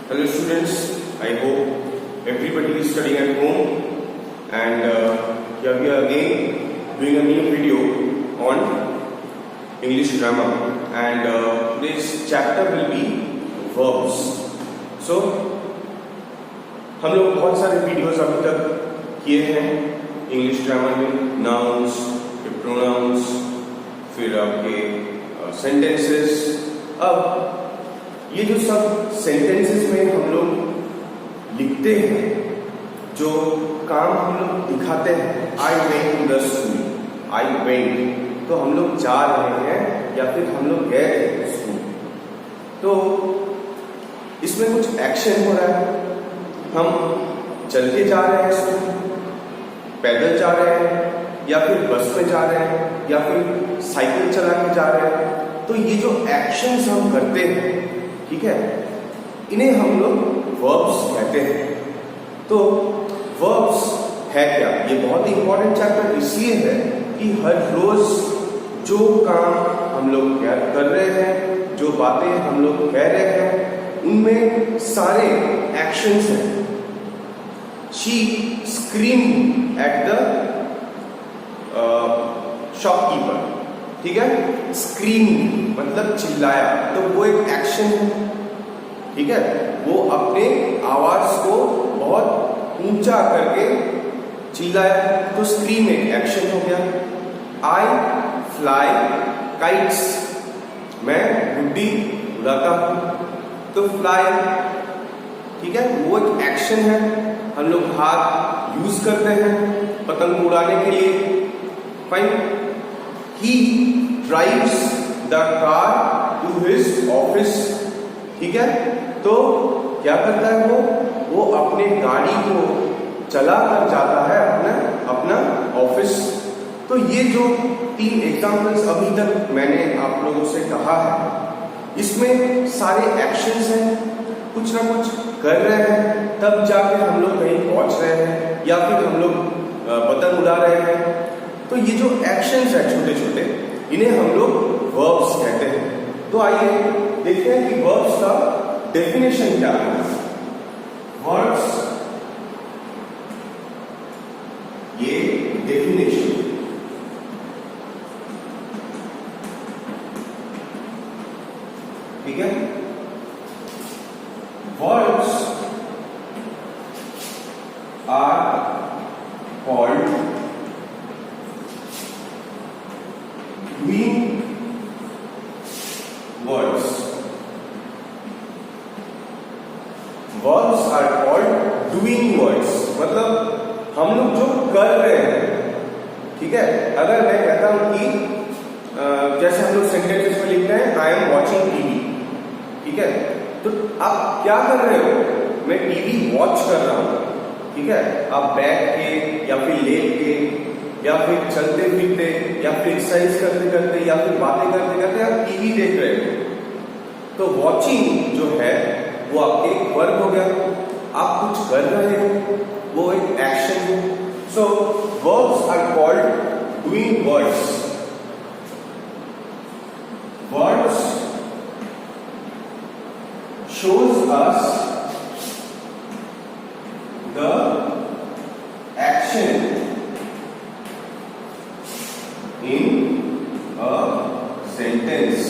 Hello students, I hope everybody is studying at home and here we are again doing a new video on English grammar and today's chapter will be verbs. So हम लोग बहुत सारे videos अभी तक किए हैं English grammar में, nouns, pronounce, फिर आपके सेंटेंसेस। अब ये जो सब सेंटेंसेस में हम लोग लिखते हैं, जो काम हम लोग दिखाते हैं, I went to the school, I went, तो हम लोग जा रहे हैं या फिर हम लोग गए थे स्कूल, तो इसमें कुछ एक्शन हो रहा है। हम चल के जा रहे हैं स्कूल, पैदल जा रहे हैं या फिर बस में जा रहे हैं या फिर साइकिल चला के जा रहे हैं, तो ये जो एक्शंस हम करते हैं, ठीक है, इन्हें हम लोग वर्ब्स कहते हैं। तो वर्ब्स है क्या? ये बहुत ही इंपॉर्टेंट चैप्टर इसलिए है कि हर रोज जो काम हम लोग कर रहे हैं, जो बातें हम लोग कह रहे हैं, उनमें सारे एक्शंस हैं। She screamed at the shopkeeper, ठीक है, स्क्रीम मतलब चिल्लाया, तो वो एक एक्शन है, ठीक है, वो अपने आवाज को बहुत ऊंचा करके चिल्लाया, तो स्क्रीम एक एक्शन हो गया। आई फ्लाई काइट्स, मैं गुड्डी उड़ाता हूं, तो फ्लाई, ठीक है, वो एक एक्शन है। हम लोग हाथ यूज करते हैं पतंग उड़ाने के लिए। Fine. He drives the car to his office, ठीक है, तो क्या करता है वो अपने गाड़ी को चला कर जाता है अपना ऑफिस। तो ये जो 3 एग्जाम्पल्स अभी तक मैंने आप लोगों से कहा है, इसमें सारे एक्शंस हैं, कुछ ना कुछ कर रहे हैं, तब जाके हम लोग कहीं पहुंच रहे हैं या फिर हम लोग पतंग उड़ा रहे हैं। तो ये जो एक्शंस है छोटे छोटे, इन्हें हम लोग वर्ब्स कहते हैं। तो आइए देखते हैं कि वर्ब्स का डेफिनेशन क्या है। वर्ब्स, ये डेफिनेशन, ठीक है, verbs are called doing words. Verbs are called doing words, मतलब हम लोग जो कर रहे हैं, ठीक है। अगर मैं कहता हूं कि जैसे हम लोग सेंटेंसेस में लिखते हैं आई एम वॉचिंग टीवी, ठीक है, तो आप क्या कर रहे हो? मैं टीवी वॉच कर रहा हूं, ठीक है। आप बैठ के या फिर लेट के या फिर चलते फिरते या फिर एक्सरसाइज करते करते या फिर बातें करते करते आप टीवी देख रहे हो, तो वॉचिंग जो है वो आपके वर्ब हो गया। आप कुछ कर रहे हो, वो एक एक्शन है। So verbs are called doing words. Words shows us the action in a sentence,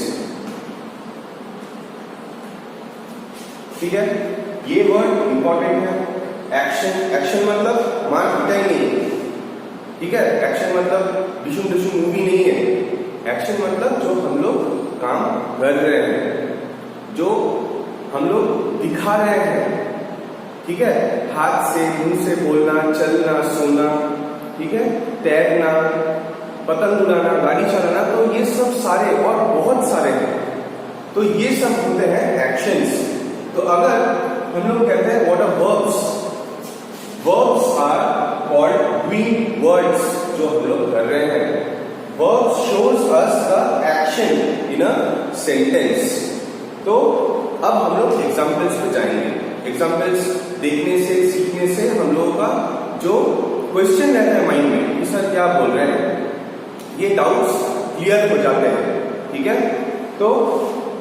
ठीक है। ये वर्ड इंपॉर्टेंट है। एक्शन, एक्शन मतलब मार पिटाई नहीं, ठीक है। एक्शन मतलब डिशुम डिशुम मूवी नहीं है। एक्शन मतलब जो हम लोग काम कर रहे हैं, जो हम लोग दिखा रहे हैं, ठीक है, हाथ से मुंह से बोलना, चलना, सोना, ठीक है, तैरना, पतंग उड़ाना, गाड़ी चलाना, तो ये सब सारे और बहुत सारे हैं, तो ये सब होते हैं एक्शंस। तो अगर हम लोग कहते हैं what are verbs, verbs are called doing words, जो हम लोग कर रहे हैं। Verbs shows us the action in a sentence. तो अब हम लोग एग्जाम्पल्स पे जाएंगे। एग्जाम्पल्स देखने से, सीखने से हम लोगों का जो क्वेश्चन रहता है माइंड में कि सर क्या बोल रहे हैं, ये डाउट्स क्लियर हो जाते हैं, ठीक है। तो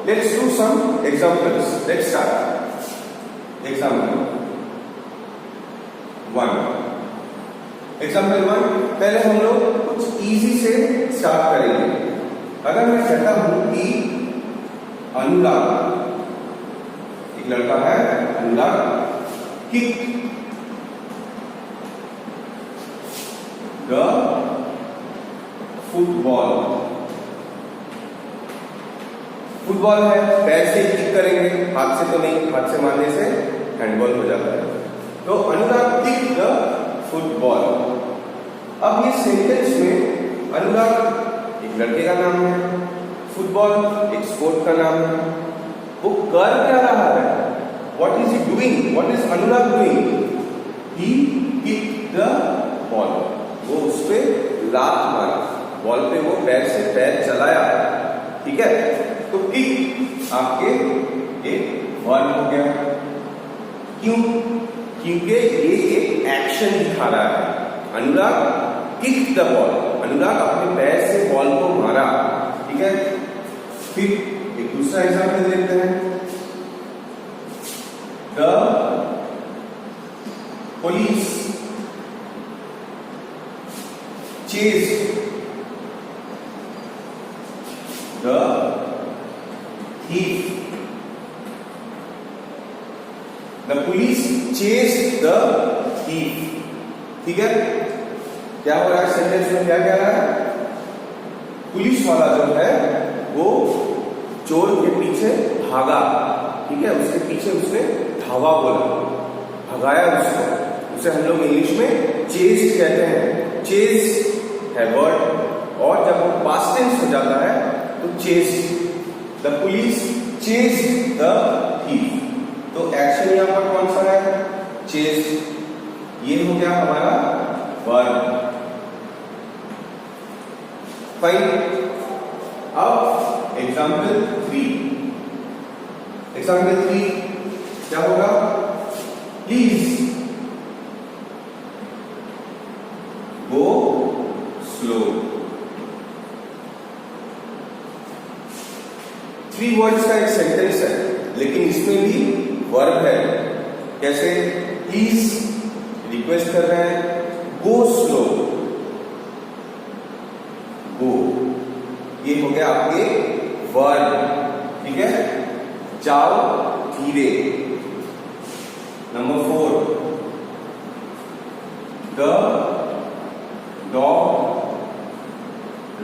let's do some examples, let's start. Example 1। Example 1 पहले हम लोग कुछ इजी से स्टार्ट करेंगे। अगर मैं कहता हूं कि अनुराग, एक लड़का है अनुराग, किक द फुटबॉल। फुटबॉल है, पैर से किक करेंगे, हाथ से तो नहीं, हाथ से मारने से हैंडबॉल हो जाता है। तो अनुराग किक द फुटबॉल। अब ये सेंटेंस में अनुराग एक लड़के का नाम है, फुटबॉल एक स्पोर्ट का नाम है। वो कर क्या रहा है? What is he doing? What is Anurag doing? He kick the ball. वो उस पे लात मारा, बॉल पे वो पैर से पैर चलाया, ठीक है। तो किक आपके एक वर्ब हो गया। क्यों? क्योंकि ये एक एक्शन दिखा रहा है। अनुराग किक द बॉल, अनुराग अपने पैर से बॉल को मारा, ठीक है। फिर एक दूसरा एग्जाम्पल देखते हैं। The police chased the thief। The police chased the thief, ठीक है। क्या हो रहा है सेंटेंस में? क्या कह रहा है? पुलिस वाला जो है वो चोर के पीछे भागा, ठीक है। उसके पीछे उसने धावा बोला, भगाया उसको। उसे हम लोग इंग्लिश में चेस कहते हैं। चेस है वर्ड, और जब वो पास्ट टेंस हो जाता है तो chase. The police chase the thief. तो एक्शन यहां पर कौन सा है? चेस। ये हो गया हमारा वर्ब। फाइन। अब एग्जाम्पल 3। एग्जाम्पल 3 क्या होगा? Please go slow. 3 वर्ड्स का एक सेंटेंस है, लेकिन इसमें भी वर्ब है। कैसे? प्लीज रिक्वेस्ट कर रहे हैं, गो स्लो, गो, ये हो गया आपके वर्ब, ठीक है। जाओ धीरे। Number 4, the dog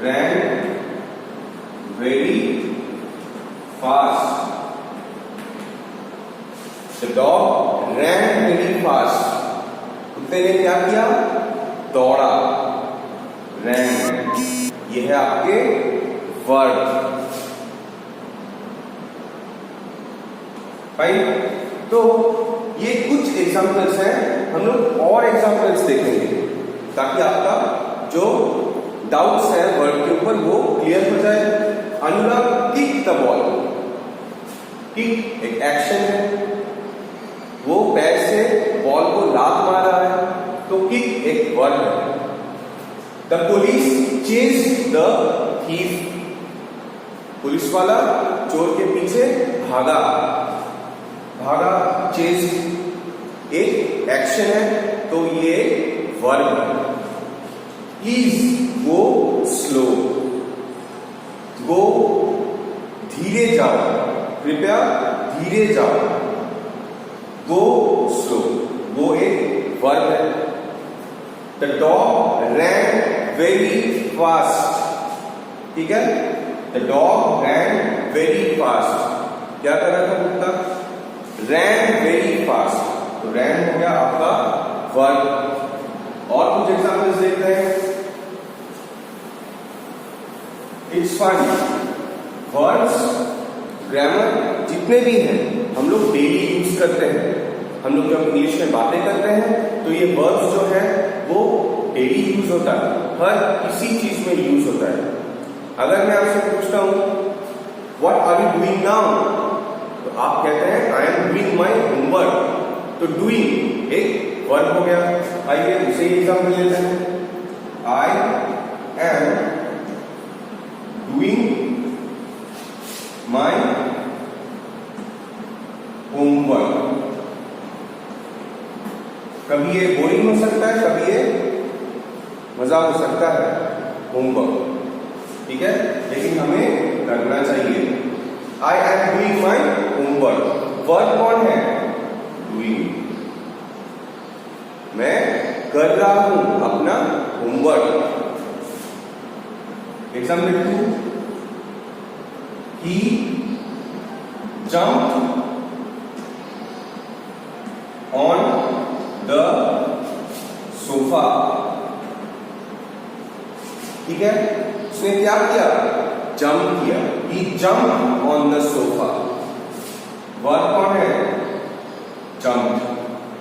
ran very fast। The dog ran very fast। कुत्ते ने क्या किया? दौड़ा, ran। ये है आपके वर्ब। फाइन। तो ये कुछ एग्जाम्पल्स हैं, हम लोग और एग्जाम्पल्स देखेंगे ताकि आपका जो डाउट्स है वर्ड के ऊपर वो क्लियर हो जाए। अनुराग किक द बॉल। किक एक एक्शन है, वो पैर से बॉल को लात मार रहा है, तो किक एक वर्ब है। The police chased the thief. Police वाला चोर के पीछे भागा, भागा, चेस्ड एक एक्शन है, तो ये वर्ब है। Please go slow. गो धीरे जाओ, कृपया धीरे जाओ। गो स्लो, गो एक वर्ब है। The dog rain very fast, ठीक है। The dog rain very fast. क्या कर रहा था कुत्ता? रैन वेरी फास्ट। तो रैन हो गया आपका वर्ब। और कुछ एग्जाम्पल्स देखते हैं। It's fun. वर्ड्स, ग्रामर जितने भी हैं हम लोग डेली यूज करते हैं। हम लोग जब इंग्लिश में बातें करते हैं तो ये वर्ड्स जो है वो डेली यूज होता है, हर किसी चीज में यूज होता है। अगर मैं आपसे पूछता हूं what are you doing now, तो आप कहते हैं I am doing my homework. तो डूइंग एक वर्ब हो गया। आइए उसे एग्जाम्पल लेते हैं। I am doing my homework. कभी ये बोरिंग हो सकता है, कभी ये मजा हो सकता है होमवर्क, ठीक है, लेकिन हमें करना चाहिए। आई am doing my homework. Work कौन है? डूइंग। मैं कर रहा हूं अपना homework. Example 2, he jumped on the sofa। ठीक है, उसने क्या किया? जंप किया। He jumped on the sofa। Verb कौन है? जंप,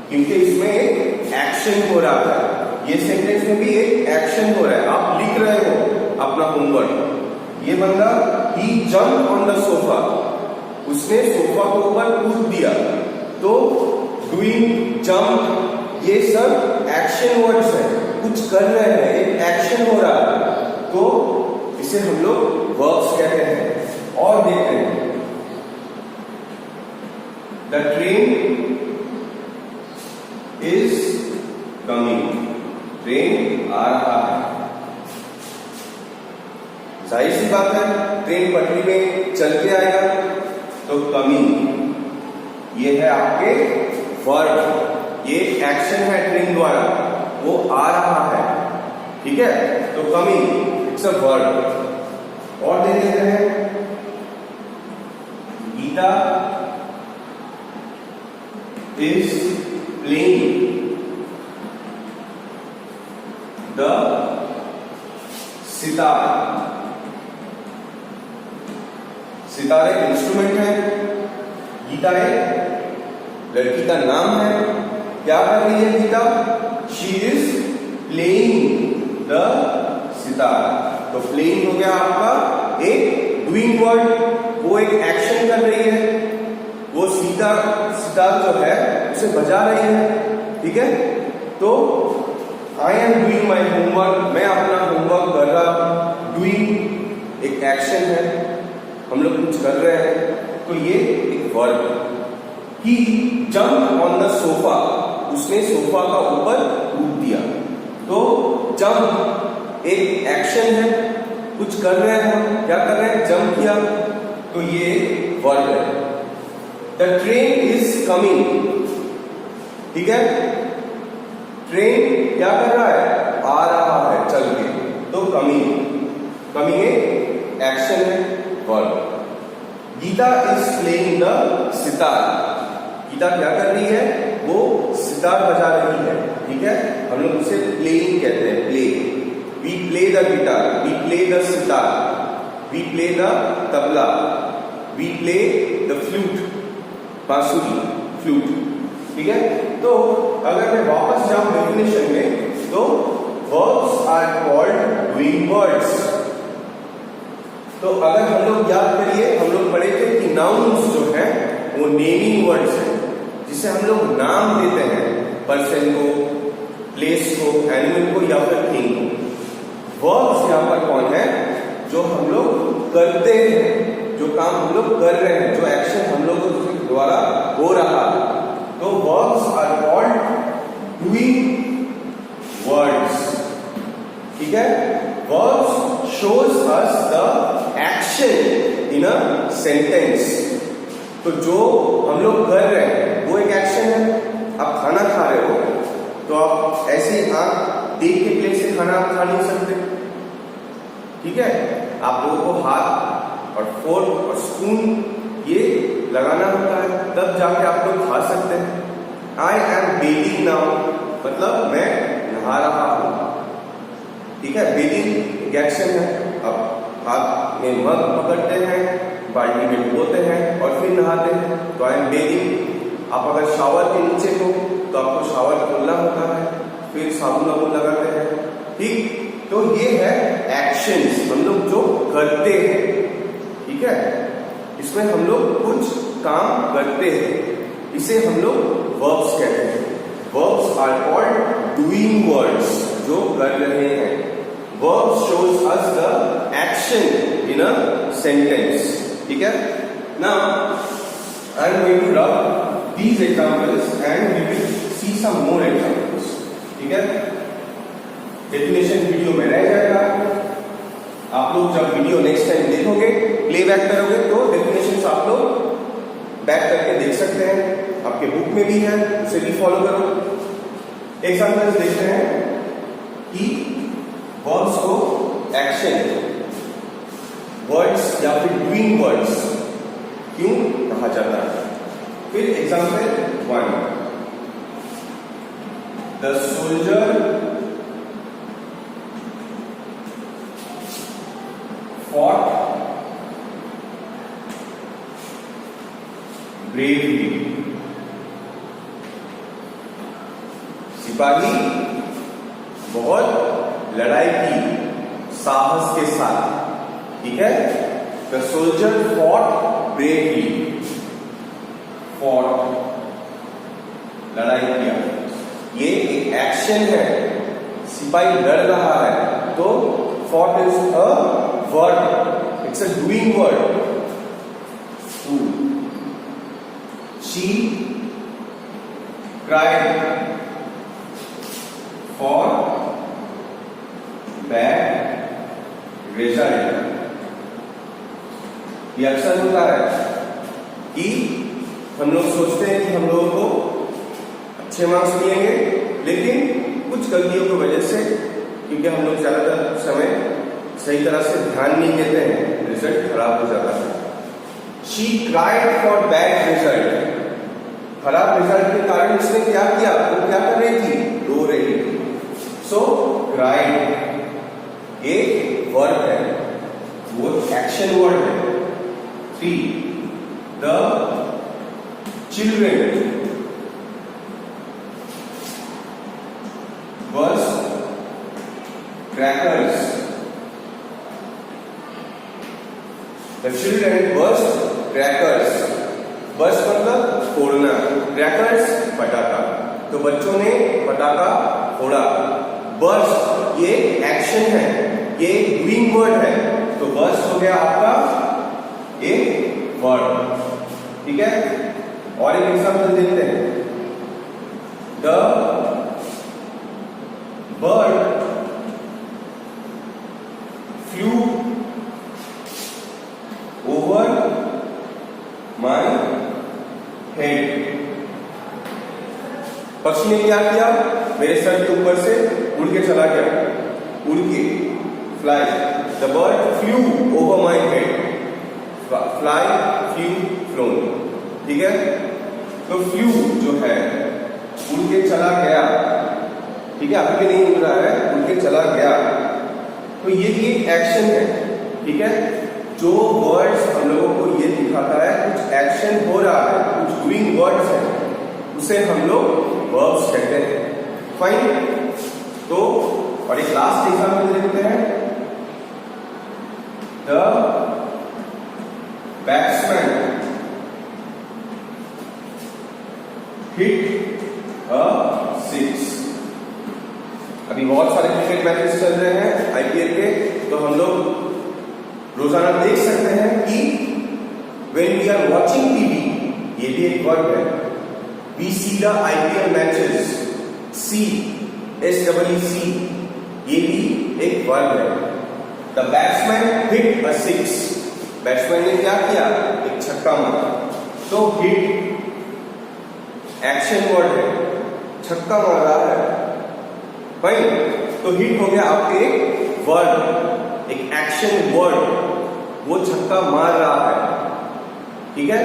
क्योंकि इसमें एक एक्शन हो रहा है। ये सेंटेंस में भी एक एक्शन हो रहा है, आप लिख रहे हो अपना होमवर्क। ये बंदा he jumped on the sofa, उसने सोफा को ऊपर कूद दिया। तो डूइंग, जंप, ये सब एक्शन वर्ड्स है, कुछ कर रहे हैं, एक एक्शन हो रहा है, तो इसे हम लोग वर्ब्स कहते हैं। और देखते हैं, the train is coming. Train आ रहा है। जाहिर सी बात है, ट्रेन पटरी में चल के आएगा, तो कमिंग ये है आपके वर्ब, ये एक्शन है ट्रेन द्वारा, वो आ रहा है, ठीक है, तो कमिंग इट्स अ वर्ब। और देख लेते हैं, Geeta is playing the sitar. Sitar एक इंस्ट्रूमेंट है, गीता एक लड़की का नाम है। क्या कर रही है Geeta? She is playing the sitar. तो प्लेइंग हो गया आपका एक डूइंग वर्ड, वो एक एक्शन कर रही है, वो सितार जो है उसे बजा रही है, ठीक है। तो आई एम डूइंग माई होमवर्क, मैं अपना होमवर्क कर रहा हूं। डूइंग एक एक्शन है, हम लोग कुछ कर रहे हैं, तो ये एक वर्ब है। ही जंप ऑन द सोफा, उसने सोफा का ऊपर कूद दिया। तो जंप एक एक्शन है, कुछ कर रहे हैं, क्या कर रहे हैं? जंप किया, तो ये वर्ब है। द ट्रेन इज कमिंग, ठीक है, ट्रेन क्या कर रहा है? आ रहा है चल के, तो कमिंग, कमिंग एक एक्शन है, verb. Geeta is playing the sitar, Geeta क्या कर रही है? वो सितार बजा रही है, ठीक है, हम लोग उसे प्लेइंग कहते हैं, play. We play the guitar, we play the sitar, we play the tabla, we play the flute, बांसुरी, फ्लूट, ठीक है। तो अगर मैं वापस जाऊं डेफिनेशन में, तो verbs are called doing words. तो अगर हम लोग याद करिए, हम लोग पढ़े थे कि नाउन्स जो है वो नेमिंग वर्ड्स है, जिसे हम लोग नाम देते हैं, पर्सन को, प्लेस को, एनिमल को या फिर थिंग को। वर्ब्स यहाँ पर कौन है? जो हम लोग करते हैं, जो काम हम लोग कर रहे हैं, जो एक्शन हम लोग द्वारा हो रहा है, तो verbs are called doing words, ठीक है। Verbs shows us the action in a sentence. तो जो हम लोग कर रहे हैं वो एक एक्शन है। आप खाना खा रहे हो, तो आप ऐसे आंख देख के प्लेट से खाना आप खा नहीं सकते, ठीक है। आप लोगों को हाथ और फोर्क और स्पून ये लगाना होता है, तब जाके आप लोग खा सकते हैं। आई एम बेदिंग नाउ, मतलब मैं नहा रहा हूं, ठीक है। बेदिंग एक एक्शन है। अब हाथ में मग पकड़ते हैं, बाल्टी में धोते हैं और फिर नहाते हैं, तो आई एम बेदिंग। आप अगर शावर के नीचे हो तो आपको शावर खोलना होता है, फिर साबुन लगाते हैं, ठीक। तो ये है एक्शंस, हम लोग जो करते हैं, ठीक है। इसमें हम लोग कुछ काम करते हैं, इसे हम लोग वर्ब्स कहते हैं। Verbs are called doing words, जो कर रहे हैं। Verbs shows us the action in a sentence, ठीक है। Now I am going to rub these examples and we will see some more examples. ठीक है, डेफिनेशन वीडियो में रह जाएगा। आप लोग जब वीडियो नेक्स्ट टाइम देखोगे, प्लेबैक करोगे, तो डेफिनेशंस आप लोग बैक करके देख सकते हैं, आपके बुक में भी है, उसे भी फॉलो करो। एग्जाम्पल देखते हैं कि वर्ब्स को एक्शन वर्ड्स या फिर डूइंग वर्ड्स क्यों कहा जाता है। फिर example 1, the soldier fought bravely, सिपाही बहुत लड़ाई की साहस के साथ, ठीक है। The soldier fought bravely, fought लड़ाई किया, ये एक एक्शन है, सिपाही लड़ रहा है, तो fought is a word, it's a doing word. She cried for bad result। ये अक्सर होता है कि हम लोग सोचते हैं कि हम लोगों को अच्छे मार्क्स मिलेंगे, लेकिन कुछ गलतियों की वजह से, क्योंकि हम लोग ज्यादातर समय सही तरह से ध्यान नहीं देते हैं, रिजल्ट खराब हो जाता है। She cried for bad result, खराब रिजल्ट के कारण उसने क्या किया, वो क्या कर रही थी, रो रही थी। सो क्राइड ये वर्ब है, वो एक्शन वर्ड है। 3, the children was crackers, the children burst crackers, burst मतलब फोड़ना, crackers पटाखा, तो बच्चों ने पटाखा फोड़ा। burst ये एक्शन है, ये डूइंग वर्ड है, तो burst हो गया आपका एक वर्ड, ठीक है। और एक एग्जांपल देखते हैं, the bird flu over my head, पक्षी ने क्या किया, मेरे सर के ऊपर से उड़ के चला गया, उड़ के, fly, the bird flu over my head, fly, flu, phloem, ठीक है। तो फ्लू जो है उड़ के चला गया, ठीक है, अभी भी नहीं उड़ रहा है, उड़ के चला गया, तो ये भी एक एक्शन है, ठीक है। जो वर्ड्स हम लोगों को ये दिखाता है कुछ एक्शन हो रहा है, कुछ डूइंग वर्ड्स है, उसे हम लोग वर्ब्स कहते हैं। फाइन, तो और एक लास्ट एग्जांपल देखते हैं, द बैट्समैन हिट अ 6। अभी बहुत सारे क्रिकेट मैचेस चल रहे हैं आईपीएल के, तो हम लोग रोजाना देख सकते हैं कि when we are watching TV, ये भी एक वर्ड है, we see the IPL matches, see, SEEC, ये भी एक वर्ड है। The batsman hit a 6, batsman ने क्या किया, एक छक्का मारा, तो hit एक्शन वर्ड है, छक्का मार रहा है, भाई, तो हिट हो गया आपके एक वर्ड, एक एक्शन वर्ड, वो छक्का मार रहा है, ठीक है।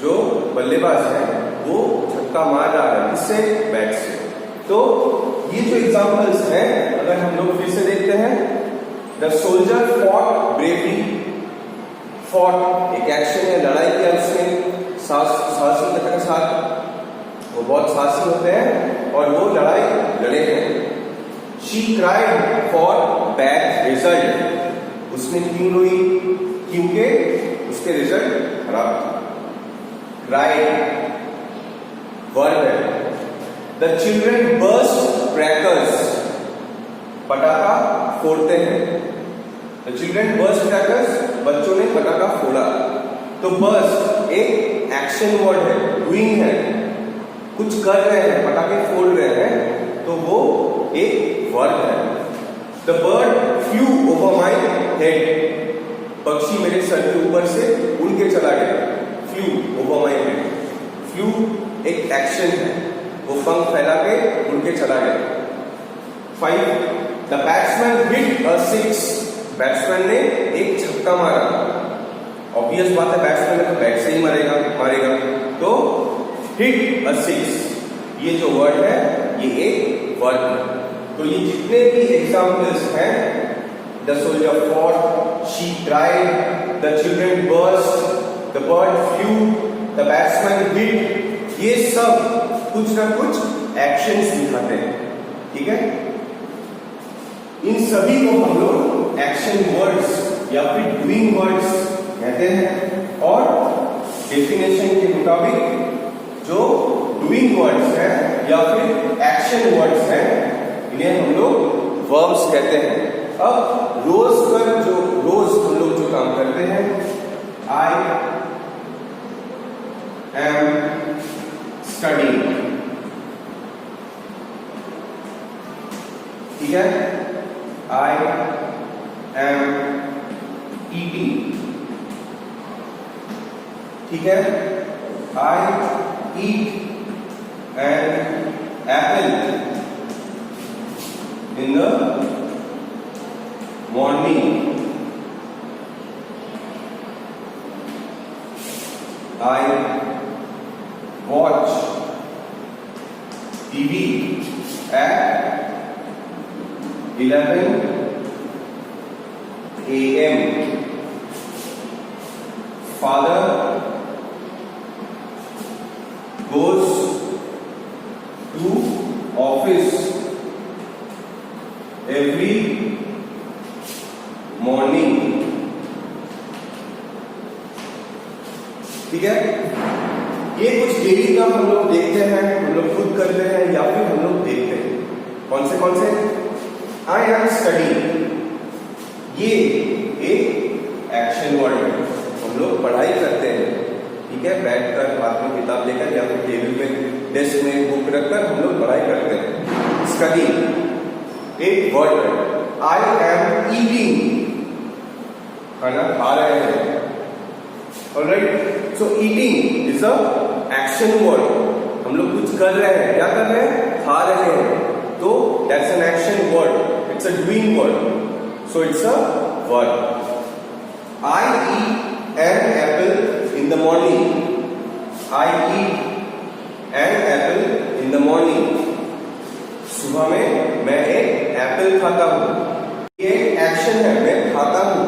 जो बल्लेबाज है वो छक्का मार रहा है, इससे, बैट से। तो ये जो एग्जांपल्स हैं, अगर हम लोग फिर से देखते हैं, the soldier fought bravely, fought एक एक्शन है, लड़ाई किया उसने साहसिकता के साथ, वो बहुत साहसी होते हैं और वो लड़ाई लड़े हैं। She cried for bad result, उसने क्यों रोई, क्योंकि उसके रिजल्ट खराब था। क्राइड वर्ब है। द चिल्ड्रन बर्स्ट क्रैकर्स, पटाखा फोड़ते हैं, द चिल्ड्रन बर्स्ट क्रैकर्स, बच्चों ने पटाखा फोड़ा। तो बर्स्ट एक एक्शन वर्ड है, डूइंग है, कुछ कर रहे हैं, पटाखे फोड़ रहे हैं, तो तो वो एक वर्ब है। The bird flu over my head, पक्षी मेरे सर के ऊपर से उड़ के चला गया। Flu over my head, flu एक एक्शन है, वो पंख फैला के उड़ के चला गया। 5. The batsman hit a six, batsman ने एक छक्का मारा। ऑब्वियस बात है, बैट्समैन ने तो बैट से ही मारेगा, तो हिट अ सिक्स, ये जो वर्ड है ये एक वर्ड है। तो ये जितने भी एग्जाम्पल्स हैं, the soldier fought, she cried, the children burst, the bird flu, the batsman hit, ये सब कुछ ना कुछ एक्शंस दिखाते हैं। ठीक है, इन सभी को हम लोग एक्शन वर्ड्स या फिर डूइंग वर्ड्स कहते हैं। और डेफिनेशन के मुताबिक जो डूइंग वर्ड्स हैं या फिर एक्शन वर्ड्स हैं, इन्हें हम लोग वर्ब्स कहते हैं। अब रोज हम लोग जो काम करते हैं, आई एम स्टडीइंग, ठीक है, आई एम ईटिंग, ठीक है, I eat an apple in the morning, I watch TV at 11 a.m. Father goes to office every morning, ठीक है। ये कुछ डेली काम हम लोग देखते हैं, हम लोग खुद करते हैं या फिर हम लोग देखते हैं। कौन से? आई एम स्टडीइंग, ये एक एक्शन वर्ड है, हम लोग पढ़ाई करते हैं। ठीक है, बैठकर हाथ में किताब लेकर या फिर टेबल पे डेस्क में बुक रखकर हम लोग पढ़ाई करते हैं। स्टडी एक वर्ड है। आई एम ईटिंग, खाना खा रहे हैं। Alright, so eating is a action word, हम लोग कुछ कर रहे हैं, क्या कर रहे हैं? खा रहे हैं, तो that's an action word, it's a doing word, so it's a word. I eat an apple in the morning, I eat an apple in the morning, सुबह में मैं एक एप्पल खाता हूं, ये एक्शन है, मैं खाता हूं।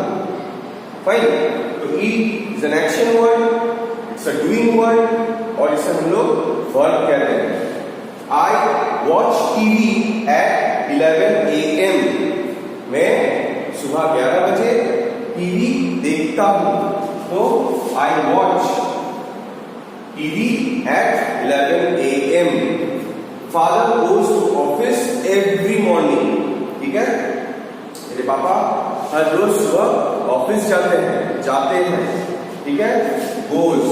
फाइन, तो eat is an action word, it's a doing word, और इसे हम लोग वर्ब कहते हैं। आई वॉच टीवी एट 11 a.m. मैं सुबह 11 बजे टीवी देखता हूं, तो I watch TV at 11 a.m. Father goes to office every morning, ठीक है, मेरे पापा हर रोज सुबह ऑफिस जाते हैं, ठीक है। गोज,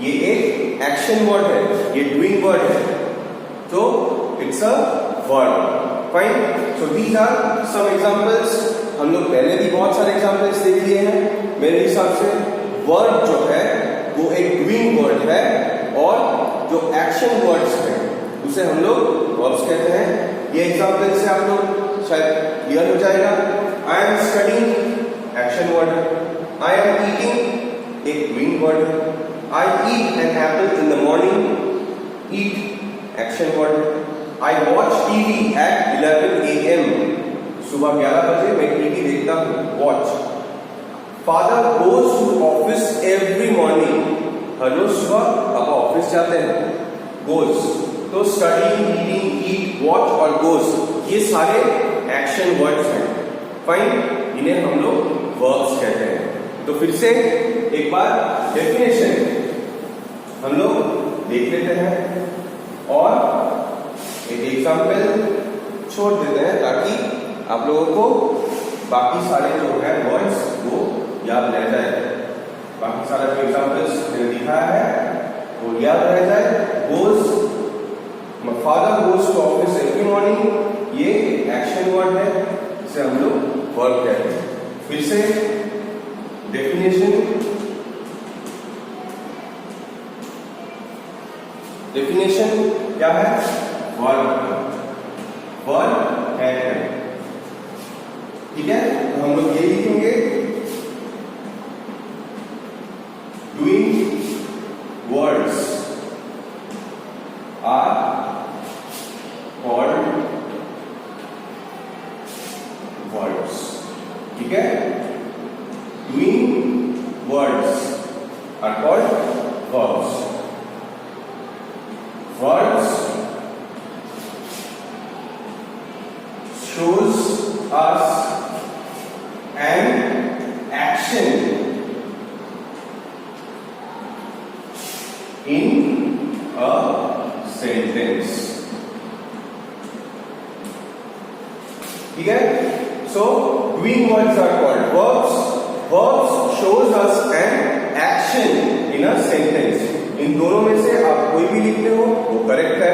ये एक एक्शन वर्ड है, ये डूइंग वर्ड है, तो it's a word. Fine, so these are some examples. हम लोग पहले भी बहुत सारे एग्जांपल्स देख लिए हैं। मेरे हिसाब से वर्ड जो है वो एक डूइंग वर्ड है, और जो एक्शन वर्ड्स हैं उसे हम लोग वर्ब्स कहते हैं। ये एग्जांपल से आप लोग शायद क्लियर हो जाएगा। I am studying, action word है। आई एम ईटिंग, एक डूइंग वर्ड है। I eat an apple in the morning, eat action word है। I watch TV at 11 a.m. सुबह 11 बजे मैं टीवी देखता हूँ, watch. Father goes to office every morning, हर रोज सुबह पापा ऑफिस जाते हैं, गोज। तो स्टडी, रीडिंग, ईट, वॉच और गोज, ये सारे एक्शन वर्ड्स हैं। फाइन, इन्हें हम लोग वर्ब्स कहते हैं। तो फिर से एक बार डेफिनेशन हम लोग देख लेते हैं और एक एग्जाम्पल छोड़ देते हैं, ताकि आप लोगों को बाकी सारे जो है वर्ड्स वो याद रह जाए। बाकी सारा जो एग्जाम्पल्स मैंने दिखाया है वो याद रह जाए। Goes father goes to office every morning, ये एक्शन वर्ड है, इसे हम लोग वर्ब कहते हैं। फिर से डेफिनेशन क्या है? वर्ब है, ठीक है। तो हम लोग ये लिखेंगे, doing words are called words, ठीक है। Doing words are called verbs. Words shows us an action in a sentence, ठीक है। So doing words are called verbs. Verbs shows us an action in a sentence. इन दोनों में से आप कोई भी लिखते हो वो करेक्ट है,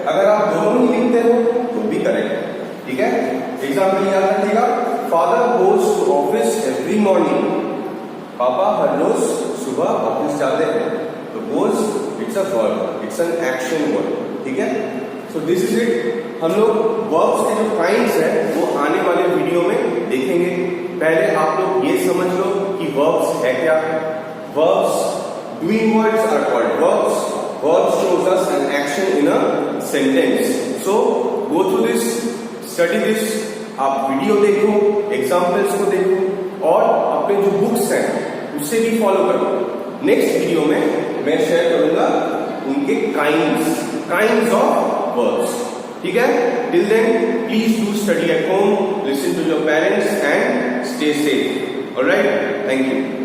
अगर आप दोनों ही लिखते हो तो भी करेक्ट है, ठीक है। एग्जाम्पल याद रखिएगा, father goes to office every morning, पापा हर रोज सुबह ऑफिस जाते हैं, तो goes it's a verb, it's an action word, ठीक है। So this is it. हम लोग वर्ब्स के जो काइंड्स है वो आने वाले वीडियो में देखेंगे। पहले आप लोग ये समझ लो कि वर्ब्स है क्या। Verbs, doing words are called verbs. Verbs shows us an action in a sentence. So go through this, study this. आप वीडियो देखो, एग्जाम्पल्स को देखो और अपने जो बुक्स हैं उससे भी फॉलो करो। नेक्स्ट वीडियो में मैं शेयर करूंगा उनके काइंड्स ऑफ वर्ब्स, ठीक है। Till then please do study at home, listen to your parents and stay safe. Alright, thank you.